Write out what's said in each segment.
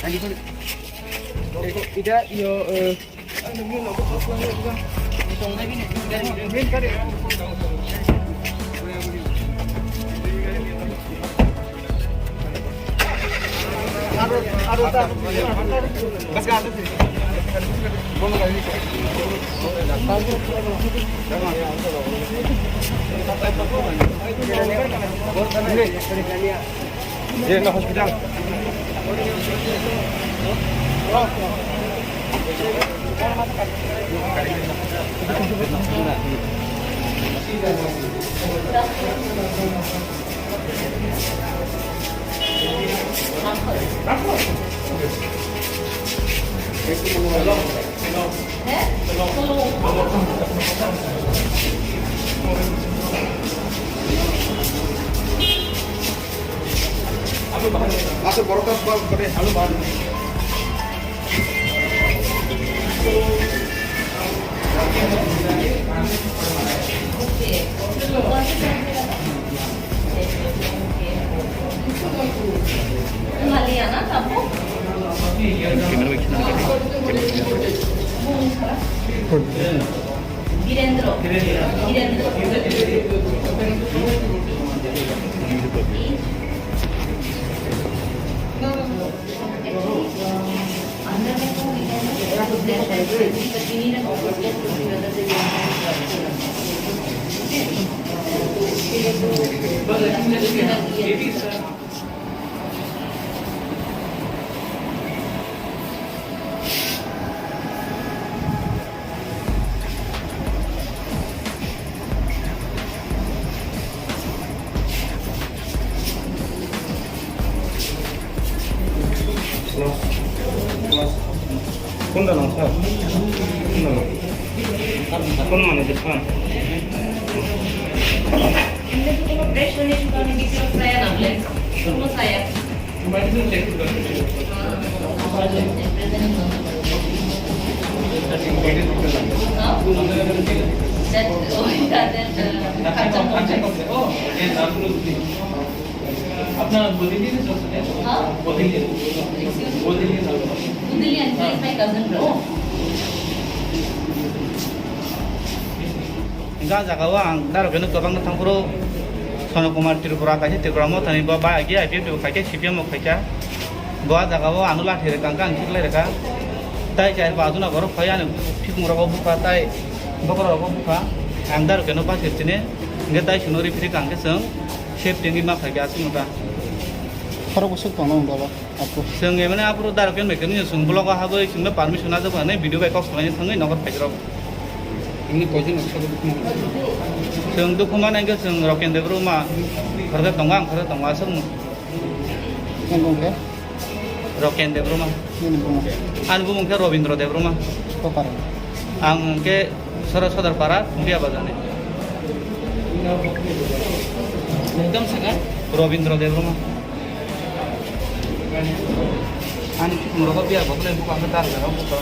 Ida yo nunggu lo kok pulang juga. Tong lagi nih. Main kali. Ada bas ka ada sih. Bono kali. Ye na hospital. Masuk borokos bal gede halu bal. Maliana tapo. Virendro. Kunda lang sa. Kunda lang. Kung mana depan. Hindi ko fresh na nito kung hindi ko saya na blend. Kung saya. Kembali dulu cek dulu. अपना बोल दीजिए ना sir हाँ बोल दीजिए Udili and he is my cousin brother. Enggak jagawa ang daro kenu tobang tangpuro sono kumar tirupura kaje tikramo tani ba ba agi IPF do kaje CPM mo kaja goa jagawa anula there kangkang tikle reka tai chai ba aduna goro phaya ne phikmura go buka tai bokoro go buka ang daro kenu ba tirtine nge tai sunori phiri kangke seng chef tingi ma phaya asumuta खर बसुक पाना बाबा आपको जों एमाने आपरो दारो केन मेकनि जों blog हाबो जोंनो permission आ जबाने video bike खालामनो थाङै नगर फाइजराव ini kojin noksa do bukma जों दुखुमा नायगो जों रकेन देब्रो मा खरगा दंगा आं खरगा दंगा जों yang gongke रकेन देब्रो मा ini bunga आं बुंखे रविन्द्र देब्रो मा kok parah आं के सर सदरपारा खुंदिया बाजाने एकदम सगा रविन्द्र देब्रो मा आनि फिकमरगा बिया बखले बुका के दार गराव बुका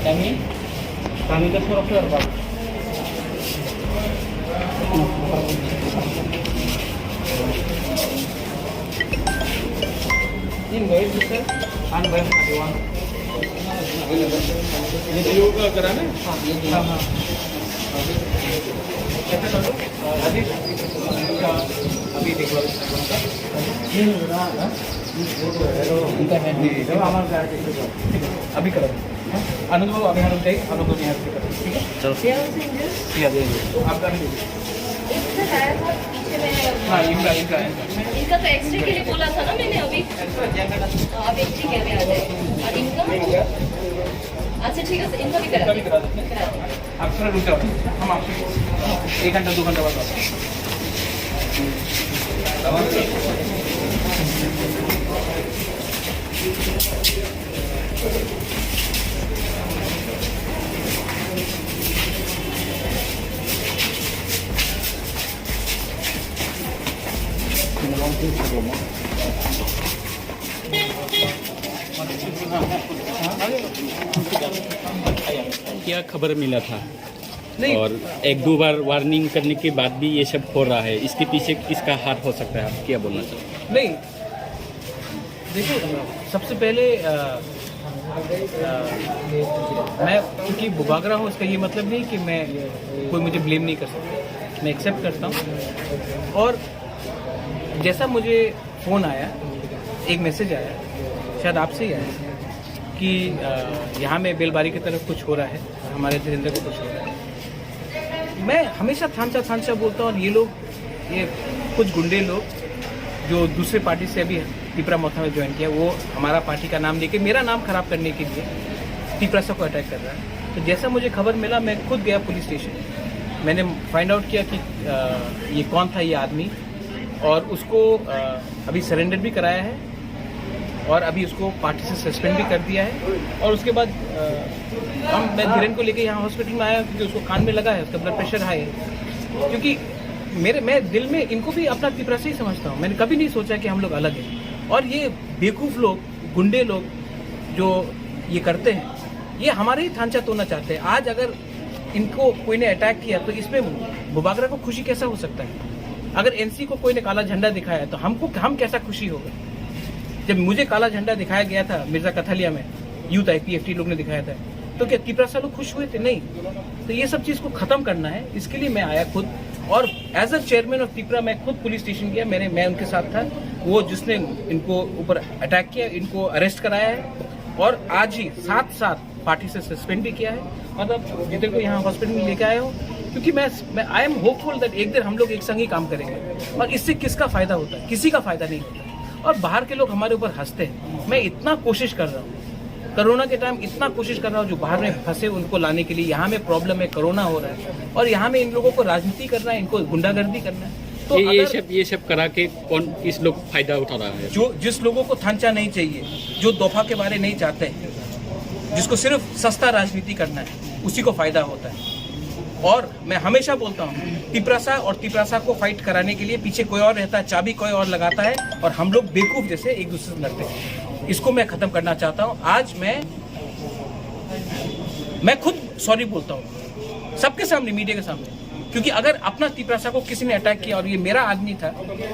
kami ke Surabaya Pak. Ini baik bisa, an baik adiwan. Ini juga kerana? Sama. अभी देखो अभी करो आनंद बाबू अभी हम देख आनंद को यहाँ से करो ठीक है चलो ठीक है आपका भी इससे आया था पीछे में हाँ इनका इनका तो एक्सरे के लिए बोला था ना मैंने अभी अब एक्सरे के लिए आ जाए और इनका अच्छा ठीक है इनका भी करा देते आप थोड़ा रुक जाओ हम आपसे 1 घंटा 2 घंटा बाद आते हैं क्या खबर मिला था? नहीं। और एक दो बार वार्निंग करने के बाद भी ये सब हो रहा है, इसके पीछे किसका हाथ हो सकता है, आप क्या बोलना चाहते हैं? नहीं, देखो, सबसे पहले मैं क्योंकि बुबागरा हूँ इसका ये मतलब नहीं कि मैं कोई मुझे ब्लेम नहीं कर सकता, मैं एक्सेप्ट करता हूँ। और जैसा मुझे फ़ोन आया, एक मैसेज आया, शायद आपसे ही आया कि यहाँ में बेलबारी की तरफ कुछ हो रहा है, हमारे धीरेन्द्र को कुछ हो रहा है। मैं हमेशा थानचा बोलता हूँ, और ये कुछ गुंडे लोग जो दूसरे पार्टी से अभी तिपरा मोथा में ज्वाइन किया, वो हमारा पार्टी का नाम लेके मेरा नाम खराब करने के लिए तिपरासा को अटैक कर रहा है। तो जैसा मुझे खबर मिला, मैं खुद गया पुलिस स्टेशन, मैंने फाइंड आउट किया कि ये कौन था ये आदमी, और उसको अभी सरेंडर भी कराया है, और अभी उसको पार्टी से सस्पेंड भी कर दिया है। और उसके बाद मैं धीरेन को लेके यहाँ हॉस्पिटल में आया, क्योंकि उसको कान में लगा है, उसका ब्लड प्रेशर हाई है। क्योंकि मैं दिल में इनको भी अपना तिपरा से ही समझता हूँ, मैंने कभी नहीं सोचा कि हम लोग अलग हैं। और ये बेवकूफ़ लोग, गुंडे लोग जो ये करते हैं, ये हमारे ही थांचा तोड़ना चाहते हैं। आज अगर इनको कोई ने अटैक किया तो इसमें बुबागरा को खुशी कैसा हो सकता है? अगर एनसी को कोई ने काला झंडा दिखाया तो हम कैसा खुशी होगा? जब मुझे काला झंडा दिखाया गया था मिर्जा कथलिया में, यूथ IPFT लोग ने दिखाया था, तो क्या तिपरासा लोग खुश हुए थे? नहीं। तो ये सब चीज़ को ख़त्म करना है, इसके लिए मैं आया खुद। और as a chairman of Tipra मैं खुद पुलिस स्टेशन गया, मैं उनके साथ था। वो जिसने इनको ऊपर अटैक किया, इनको अरेस्ट कराया है, और आज ही साथ पार्टी से सस्पेंड भी किया है। मतलब जितने को यहाँ हॉस्पिटल में लेके आए हो, क्योंकि मैं आई एम होपफुल दैट एक दिन हम लोग एक संग ही काम करेंगे। और इससे किसका फायदा होता है? किसी का फायदा नहीं होता। और बाहर के लोग हमारे ऊपर हंसते हैं। मैं इतना कोशिश कर रहा हूँ, कोरोना के टाइम इतना कोशिश कर रहा हूँ, जो बाहर में फंसे उनको लाने के लिए। यहाँ में प्रॉब्लम है, कोरोना हो रहा है, और यहाँ में इन लोगों को राजनीति करना है, इनको गुंडागर्दी करना है। तो ये सब करा के कौन किस लोग फायदा उठा रहा है? जो जिस लोगों को थांचा नहीं चाहिए, जो दफा के बारे नहीं चाहते हैं, जिसको सिर्फ सस्ता राजनीति करना है, उसी को फायदा होता है। और मैं हमेशा बोलता हूँ, तिपरासा और तिपरासा को फाइट कराने के लिए पीछे कोई और रहता है, चाबी कोई और लगाता है, और हम लोग बेवकूफ जैसे एक दूसरे से लड़ते हैं। इसको मैं खत्म करना चाहता हूँ। आज मैं खुद सॉरी बोलता हूँ सबके सामने, मीडिया के सामने, क्योंकि अगर अपना तिपरासा को किसी ने अटैक किया और ये मेरा आदमी था,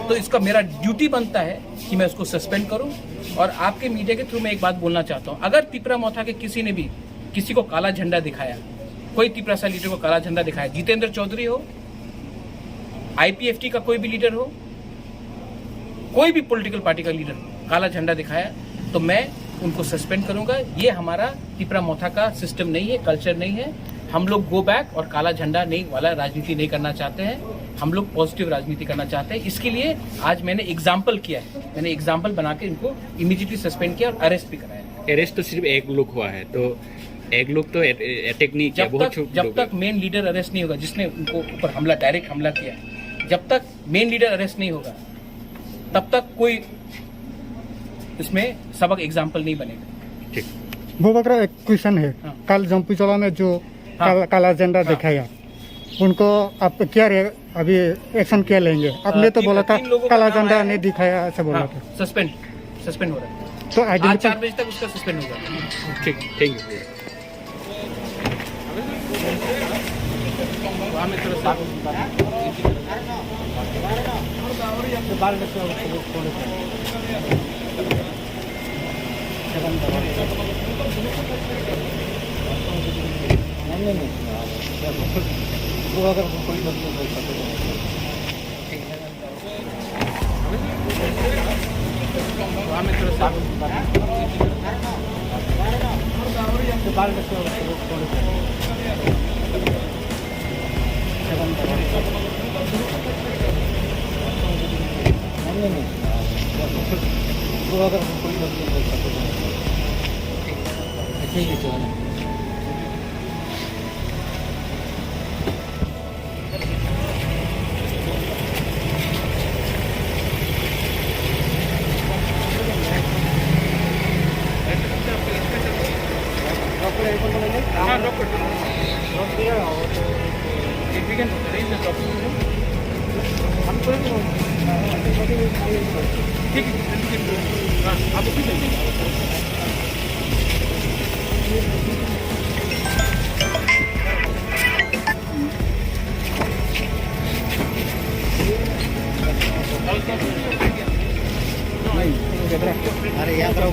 तो इसका मेरा ड्यूटी बनता है कि मैं उसको सस्पेंड करूं। और आपके मीडिया के थ्रू मैं एक बात बोलना चाहता हूं, अगर तिपरा मोथा के किसी ने भी किसी को काला झंडा दिखाया, कोई तिपरासा लीडर को काला झंडा दिखाया, जितेंद्र चौधरी हो, IPFT का कोई भी लीडर हो, कोई भी पॉलिटिकल पार्टी का लीडर काला झंडा दिखाया, तो मैं उनको सस्पेंड करूंगा। ये हमारा तिपरा मोथा का सिस्टम नहीं है, कल्चर नहीं है। हम लोग गो बैक और काला झंडा नहीं वाला राजनीति नहीं करना चाहते हैं। हम लोग पॉजिटिव राजनीति करना चाहते हैं। इसके लिए आज मैंने एग्जाम्पल किया है, मैंने एग्जाम्पल बना के इनको इमीडिएटली सस्पेंड किया और अरेस्ट भी कराया। अरेस्ट तो सिर्फ एक लोग हुआ है, तो एक लोग तो अटैक नहीं किया, जब तक मेन लीडर अरेस्ट नहीं होगा, जिसने उनको ऊपर हमला, डायरेक्ट हमला किया, जब तक मेन लीडर अरेस्ट नहीं होगा, तब तक कोई इसमें सबक एग्जाम्पल नहीं बनेगा। ठीक। बुबागरा, एक क्वेश्चन है। हाँ। कल जम्पीचोला में जो काला झंडा दिखाया, उनको आप क्या अभी एक्शन क्या लेंगे? आपने तो बोला था काला झंडा नहीं दिखाया, ऐसा बोला था। सस्पेंड हो रहा है, तो आज 4 बजे तक उसका सस्पेंड होगा। ठीक, थैंक यू। अरे याद रहो